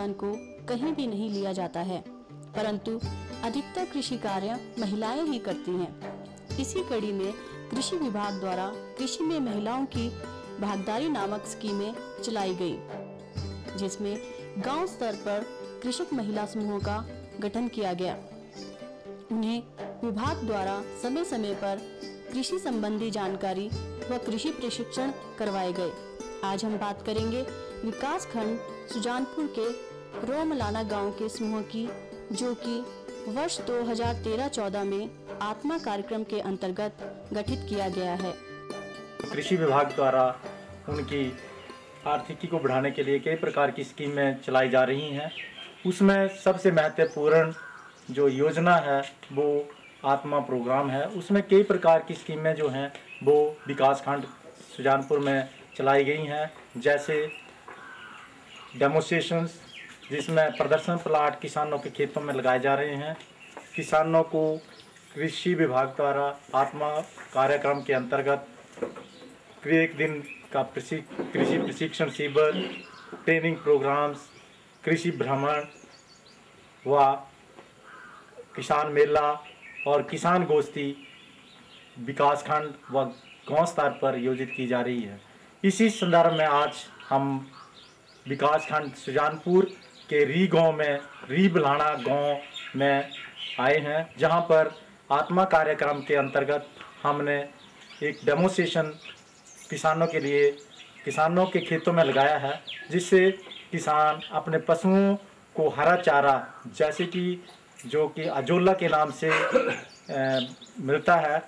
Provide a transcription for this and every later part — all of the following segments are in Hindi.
योगदान को कहीं भी नहीं लिया जाता है, परंतु अधिकतर कृषि कार्य महिलाएं ही करती हैं। इसी कड़ी में कृषि विभाग द्वारा कृषि में महिलाओं की भागीदारी नामक स्कीमें चलाई गई, जिसमें गांव स्तर पर कृषक महिला समूहों का गठन किया गया। उन्हें विभाग द्वारा समय समय पर कृषि संबंधी जानकारी व कृषि प्रशिक्षण करवाए गए। आज हम बात करेंगे विकास खंड सुजानपुर के रोमलाना गांव के समूह की, जो कि वर्ष 2013-14 में आत्मा कार्यक्रम के अंतर्गत गठित किया गया है। कृषि विभाग द्वारा उनकी आर्थिकी को बढ़ाने के लिए कई प्रकार की स्कीमें चलाई जा रही हैं। उसमें सबसे महत्वपूर्ण जो योजना है वो आत्मा प्रोग्राम है। उसमें कई प्रकार की स्कीमें जो हैं वो विकासखंड सुजानपुर में चलाई गई हैं, जैसे डेमोस्ट्रेशंस, जिसमें प्रदर्शन प्लाट किसानों के खेतों में लगाए जा रहे हैं। किसानों को कृषि विभाग द्वारा आत्मा कार्यक्रम के अंतर्गत एक दिन का कृषि प्रशिक्षण शिविर, ट्रेनिंग प्रोग्राम्स, कृषि भ्रमण व किसान मेला और किसान गोष्ठी विकासखंड व गांव स्तर पर आयोजित की जा रही है। इसी संदर्भ में आज हम विकासखंड सुजानपुर के री गांव में, री बलाना गांव में आए हैं, जहां पर आत्मा कार्यक्रम के अंतर्गत हमने एक डेमोस्ट्रेशन किसानों के लिए किसानों के खेतों में लगाया है, जिससे किसान अपने पशुओं को हरा चारा, जैसे कि जो कि अजोला के नाम से मिलता है,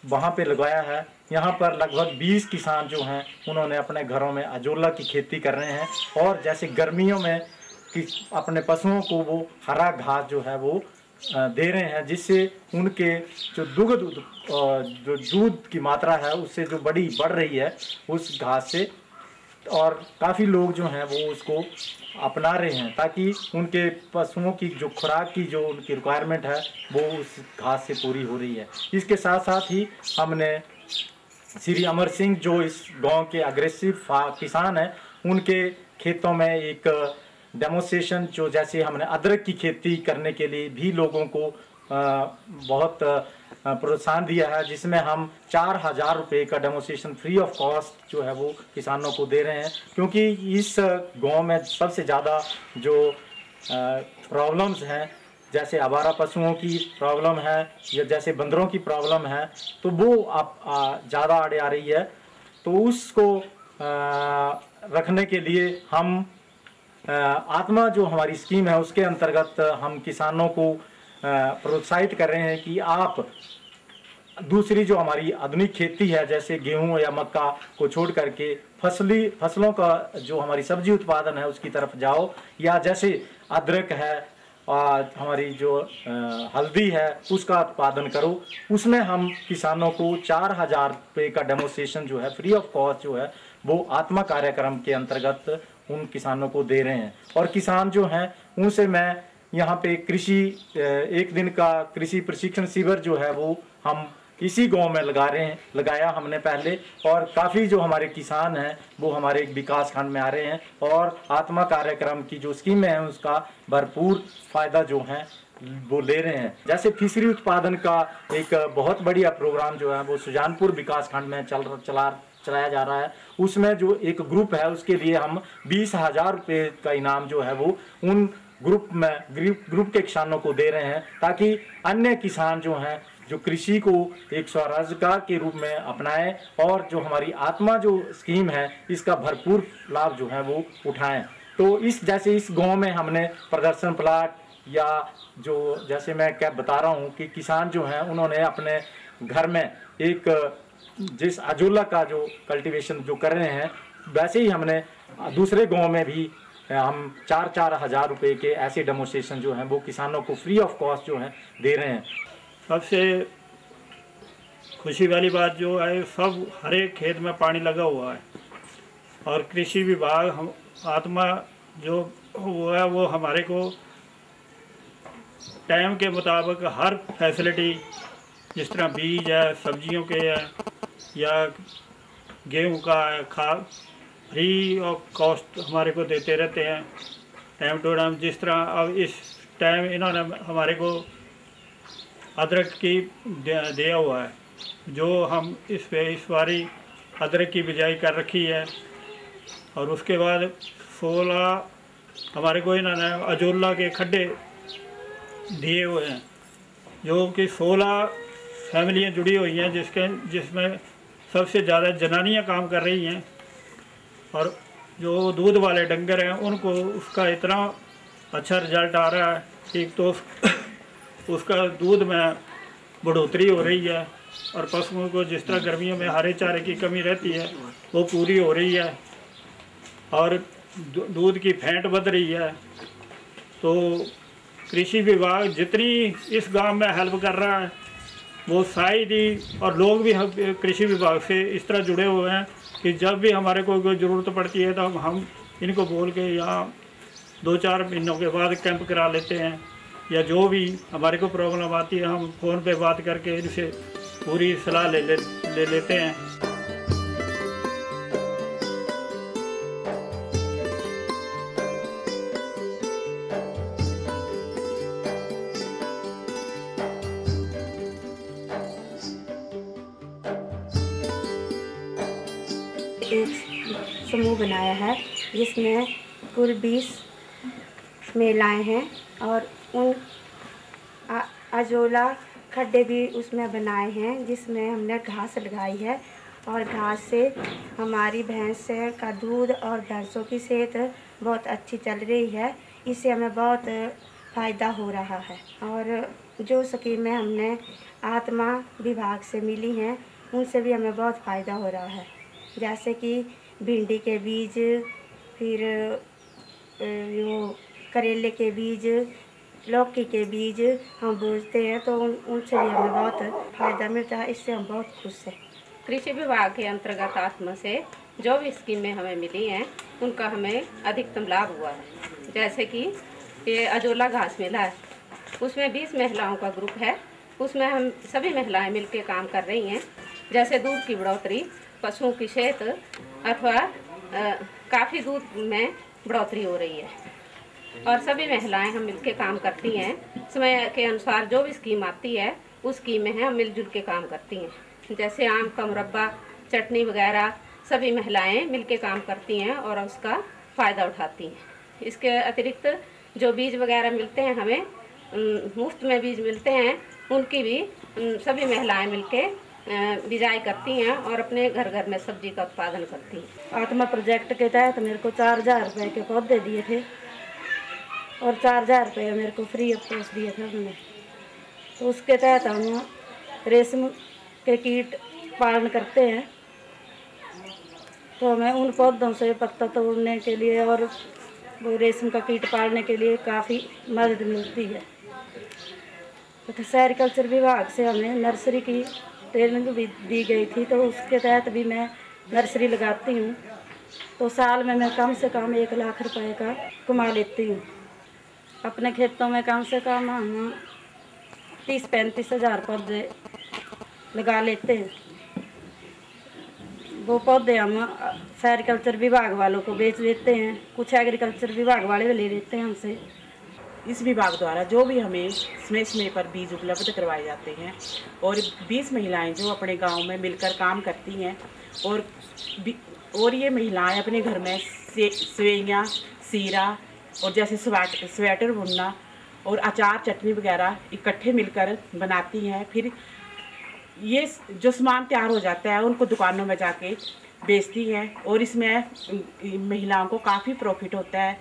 वहाँ पे लगाया है। यहाँ पर लगभग 20 किसान जो हैं उन्होंने अपने घरों में अजोला की खेती कर रहे हैं, और जैसे गर्मियों में कि अपने पशुओं को वो हरा घास जो है वो दे रहे हैं, जिससे उनके जो दूध की मात्रा है उससे जो बढ़ रही है उस घास से, और काफ़ी लोग जो हैं वो उसको अपना रहे हैं, ताकि उनके पशुओं की जो खुराक की जो उनकी रिक्वायरमेंट है वो उस घास से पूरी हो रही है। इसके साथ साथ ही हमने श्री अमर सिंह, जो इस गांव के अग्रेसिव किसान हैं, उनके खेतों में एक डेमोस्ट्रेशन, जो जैसे हमने अदरक की खेती करने के लिए भी लोगों को बहुत प्रोत्साहन दिया है, जिसमें हम 4000 रुपये का डेमोस्ट्रेशन फ्री ऑफ कॉस्ट जो है वो किसानों को दे रहे हैं। क्योंकि इस गांव में सबसे ज़्यादा जो प्रॉब्लम्स हैं, जैसे आवारा पशुओं की प्रॉब्लम है या जैसे बंदरों की प्रॉब्लम है, तो वो अब ज़्यादा आड़े आ रही है। तो उसको रखने के लिए हम आत्मा जो हमारी स्कीम है उसके अंतर्गत हम किसानों को प्रोत्साहित कर रहे हैं कि आप दूसरी जो हमारी आधुनिक खेती है, जैसे गेहूं या मक्का को छोड़ करके फसलों का जो हमारी सब्जी उत्पादन है उसकी तरफ जाओ, या जैसे अदरक है, हमारी जो हल्दी है उसका उत्पादन करो। उसमें हम किसानों को 4000 रुपये का डेमोस्ट्रेशन जो है फ्री ऑफ कॉस्ट जो है वो आत्मा कार्यक्रम के अंतर्गत उन किसानों को दे रहे हैं। और किसान जो हैं उनसे मैं यहाँ पे एक दिन का कृषि प्रशिक्षण शिविर जो है वो हम इसी गांव में लगाया हमने पहले, और काफ़ी जो हमारे किसान हैं वो हमारे एक विकास खंड में आ रहे हैं और आत्मा कार्यक्रम की जो स्कीमें हैं उसका भरपूर फ़ायदा जो है वो ले रहे हैं। जैसे फिशरी उत्पादन का एक बहुत बढ़िया प्रोग्राम जो है वो सुजानपुर विकास खंड में चलाया जा रहा है। उसमें जो एक ग्रुप है उसके लिए हम 20,000 रुपये का इनाम जो है वो उन ग्रुप के किसानों को दे रहे हैं, ताकि अन्य किसान जो हैं जो कृषि को एक स्वरोजगार के रूप में अपनाएं और जो हमारी आत्मा जो स्कीम है इसका भरपूर लाभ जो है वो उठाएं। तो इस गांव में हमने प्रदर्शन प्लाट, या जो जैसे मैं क्या बता रहा हूँ कि किसान जो हैं उन्होंने अपने घर में एक जिस अजोला का जो कल्टीवेशन जो कर रहे हैं, वैसे ही हमने दूसरे गांव में भी हम 4-4 हज़ार रुपये के ऐसे डेमोस्ट्रेशन जो हैं वो किसानों को फ्री ऑफ कॉस्ट जो है दे रहे हैं। सबसे खुशी वाली बात जो है, सब हर एक खेत में पानी लगा हुआ है और कृषि विभाग हम आत्मा जो हुआ है वो हमारे को टाइम के मुताबिक हर फैसिलिटी, जिस तरह बीज है, सब्जियों के है या गेहूं का है, खाद फ्री ऑफ कॉस्ट हमारे को देते रहते हैं। Time to time. जिस तरह अब इस टाइम इन्होंने हमारे को अदरक की दिया हुआ है, जो हम इस बारी अदरक की बिजाई कर रखी है। और उसके बाद 16 हमारे को इन्होंने अजोला के खड्डे दिए हुए हैं, जो कि 16 फैमिलियाँ जुड़ी हुई हैं, जिसमें सबसे ज़्यादा जनानियाँ काम कर रही हैं। और जो दूध वाले डंगर हैं उनको उसका इतना अच्छा रिजल्ट आ रहा है। एक तो उसका दूध में बढ़ोतरी हो रही है, और पशुओं को जिस तरह गर्मियों में हरे चारे की कमी रहती है वो पूरी हो रही है, और दूध की फैंट बढ़ रही है। तो कृषि विभाग जितनी इस गांव में हेल्प कर रहा है वो शायद ही, और लोग भी कृषि विभाग से इस तरह जुड़े हुए हैं कि जब भी हमारे को कोई ज़रूरत पड़ती है तो हम इनको बोल के यहाँ 2-4 महीनों के बाद कैंप करा लेते हैं, या जो भी हमारे को प्रॉब्लम आती है हम फ़ोन पे बात करके इनसे पूरी सलाह ले लेते हैं। एक समूह बनाया है जिसमें कुल 20 महिलाएं हैं, और उन अजोला खड्डे भी उसमें बनाए हैं जिसमें हमने घास लगाई है। और घास से हमारी भैंस का दूध और भैंसों की सेहत बहुत अच्छी चल रही है। इससे हमें बहुत फ़ायदा हो रहा है। और जो स्कीमें हमने आत्मा विभाग से मिली हैं उनसे भी हमें बहुत फ़ायदा हो रहा है, जैसे कि भिंडी के बीज, फिर वो करेले के बीज, लौकी के बीज हम बोते हैं, तो उनसे भी हमें बहुत फ़ायदा मिलता है। इससे हम बहुत खुश हैं। कृषि विभाग के अंतर्गत आत्मा से जो भी स्कीमें हमें मिली हैं उनका हमें अधिकतम लाभ हुआ है। जैसे कि ये अजोला घास मेला है, उसमें 20 महिलाओं का ग्रुप है, उसमें हम सभी महिलाएं मिलकर काम कर रही हैं। जैसे दूध की बढ़ोतरी, पशुओं की सेहत, अथवा काफ़ी दूध में बढ़ोतरी हो रही है, और सभी महिलाएं हम मिलकर काम करती हैं। समय के अनुसार जो भी स्कीम आती है उस स्कीम में हम मिलजुल के काम करती हैं। जैसे आम का मुरब्बा, चटनी वगैरह सभी महिलाएं मिलकर काम करती हैं और उसका फ़ायदा उठाती हैं। इसके अतिरिक्त जो बीज वगैरह मिलते हैं हमें, मुफ्त में बीज मिलते हैं, उनकी भी सभी महिलाएं मिलकर बिजाई करती हैं और अपने घर घर में सब्जी का उत्पादन करती हैं। आत्मा प्रोजेक्ट के तहत मेरे को 4000 रुपये के पौधे दिए थे, और 4000 रुपये मेरे को फ्री ऑफ कॉस्ट दिए थे उन्होंने। तो उसके तहत हम रेशम के कीट पालन करते हैं, तो हमें उन पौधों से पत्ता तोड़ने के लिए और वो रेशम का कीट पालने के लिए काफ़ी मदद मिलती है। तो सेरिकल्चर विभाग से हमें नर्सरी की ट्रेनिंग भी दी गई थी, तो उसके तहत भी मैं नर्सरी लगाती हूँ। तो साल में मैं कम से कम 1 लाख रुपए का कमा लेती हूँ। अपने खेतों में कम से कम हम 30-35 हज़ार पौधे लगा लेते हैं। वो पौधे हम सेरिकल्चर विभाग वालों को बेच देते हैं, कुछ एग्रीकल्चर विभाग वाले ले लेते हैं हमसे। इस विभाग द्वारा जो भी हमें समय समय पर बीज उपलब्ध करवाए जाते हैं, और 20 महिलाएं जो अपने गांव में मिलकर काम करती हैं, और ये महिलाएं अपने घर में सेवइयाँ, सीरा और जैसे स्वेटर बुनना और अचार चटनी वगैरह इकट्ठे मिलकर बनाती हैं। फिर ये जो सामान तैयार हो जाता है उनको दुकानों में जाके बेचती हैं, और इसमें महिलाओं को काफ़ी प्रॉफिट होता है।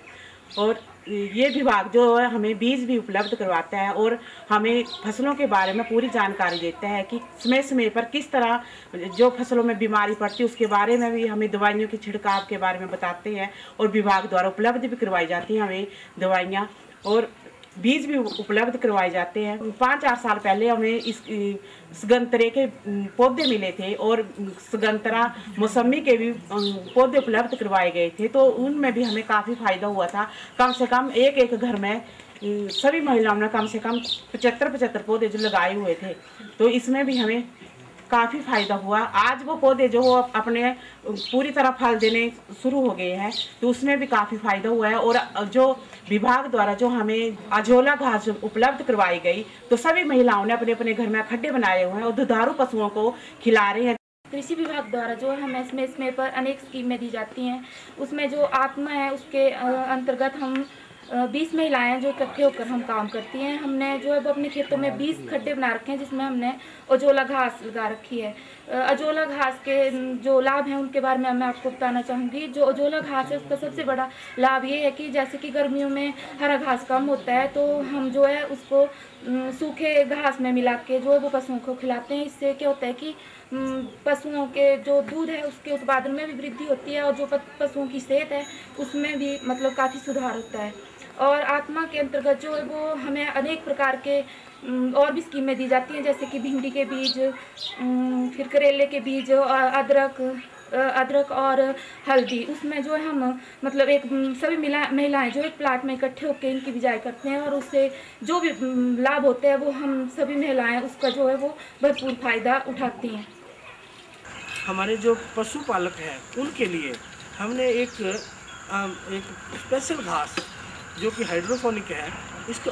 और ये विभाग जो है हमें बीज भी उपलब्ध करवाता है और हमें फसलों के बारे में पूरी जानकारी देता है कि समय समय पर किस तरह जो फसलों में बीमारी पड़ती है उसके बारे में भी हमें दवाइयों की छिड़काव के बारे में बताते हैं, और विभाग द्वारा उपलब्ध भी करवाई जाती हैं हमें दवाइयाँ, और बीज भी उपलब्ध करवाए जाते हैं। 5-4 साल पहले हमें इस संतरे के पौधे मिले थे, और संतरा मौसमी के भी पौधे उपलब्ध करवाए गए थे, तो उनमें भी हमें काफ़ी फ़ायदा हुआ था। कम से कम एक घर में सभी महिलाओं ने कम से कम 75 पौधे जो लगाए हुए थे, तो इसमें भी हमें काफ़ी फ़ायदा हुआ। आज वो पौधे जो वो अपने पूरी तरह फल देने शुरू हो गए हैं, तो उसमें भी काफ़ी फ़ायदा हुआ है। और जो विभाग द्वारा जो हमें अजोला घास उपलब्ध करवाई गई, तो सभी महिलाओं ने अपने अपने घर में खड्डे बनाए हुए हैं और दुधारू पशुओं को खिला रहे हैं। कृषि विभाग द्वारा जो हमें इसमें पर अनेक स्कीमें दी जाती हैं, उसमें जो आत्मा है उसके अंतर्गत हम 20 महिलाएं जो इकट्ठे होकर हम काम करती हैं। हमने जो है वो अपने खेतों में 20 खड्डे बना रखे हैं, जिसमें हमने अजोला घास लगा रखी है। अजोला घास के जो लाभ हैं उनके बारे में मैं आपको बताना चाहूँगी। जो अजोला घास है उसका सबसे बड़ा लाभ ये है कि जैसे कि गर्मियों में हरा घास कम होता है, तो हम जो है उसको सूखे घास में मिला के जो है वो पशुओं को खिलाते हैं। इससे क्या होता है कि पशुओं के जो दूध है उसके उत्पादन में भी वृद्धि होती है और जो पशुओं की सेहत है उसमें भी मतलब काफ़ी सुधार होता है। और आत्मा के अंतर्गत जो है वो हमें अनेक प्रकार के और भी स्कीमें दी जाती हैं, जैसे कि भिंडी के बीज, फिर करेले के बीज, अदरक और हल्दी। उसमें जो है हम मतलब एक सभी महिलाएं जो एक प्लाट में इकट्ठे होकर इनकी बिजाई करते हैं और उससे जो भी लाभ होते हैं वो हम सभी महिलाएं उसका जो है वो भरपूर फ़ायदा उठाती हैं। हमारे जो पशुपालक हैं उनके लिए हमने एक स्पेशल घास जो कि हाइड्रोपोनिक है, इसको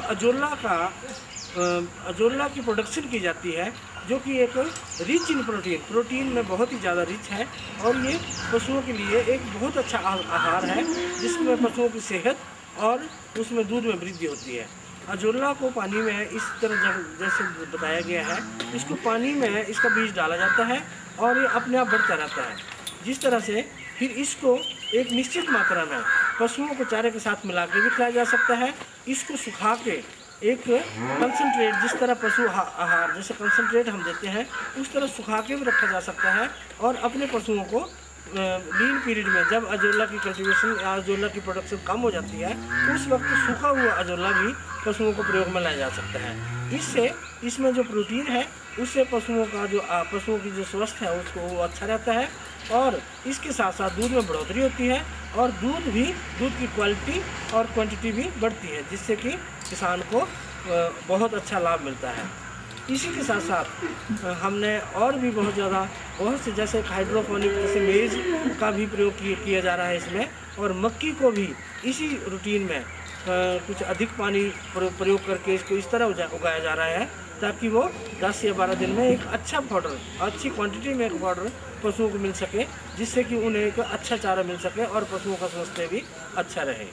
अजोला की प्रोडक्शन की जाती है, जो कि एक रिच इन प्रोटीन में बहुत ही ज़्यादा रिच है। और ये पशुओं के लिए एक बहुत अच्छा आहार है, जिसमें पशुओं की सेहत और उसमें दूध में वृद्धि होती है। अजोला को पानी में इस तरह जैसे बताया गया है, इसको पानी में इसका बीज डाला जाता है और ये अपने आप बढ़ता रहता है। जिस तरह से फिर इसको एक निश्चित मात्रा में पशुओं को चारे के साथ मिला के भी खिलाया जा सकता है। इसको सुखा के एक कंसनट्रेट, जिस तरह पशु आहार जैसे कंसनट्रेट हम देते हैं, उस तरह सुखा के भी रखा जा सकता है। और अपने पशुओं को लीन पीरियड में जब अजोला की कल्टीवेशन या अजोला की प्रोडक्शन कम हो जाती है, उस वक्त सूखा हुआ अजोला भी पशुओं को प्रयोग में लाया जा सकता है। इससे इसमें जो प्रोटीन है उससे पशुओं की जो स्वास्थ्य है उसको वो अच्छा रहता है। और इसके साथ साथ दूध में बढ़ोतरी होती है और दूध की क्वालिटी और क्वांटिटी भी बढ़ती है, जिससे कि किसान को बहुत अच्छा लाभ मिलता है। इसी के साथ साथ हमने और भी बहुत से जैसे हाइड्रोपोनिक जैसे मेज का भी प्रयोग किया जा रहा है इसमें, और मक्की को भी इसी रूटीन में कुछ अधिक पानी प्रयोग करके इसको इस तरह उगाया जा रहा है, ताकि वो 10 या 12 दिन में एक अच्छा पाउडर, अच्छी क्वांटिटी में एक पाउडर पशुओं को मिल सके, जिससे कि उन्हें एक अच्छा चारा मिल सके और पशुओं का स्वास्थ्य भी अच्छा रहे।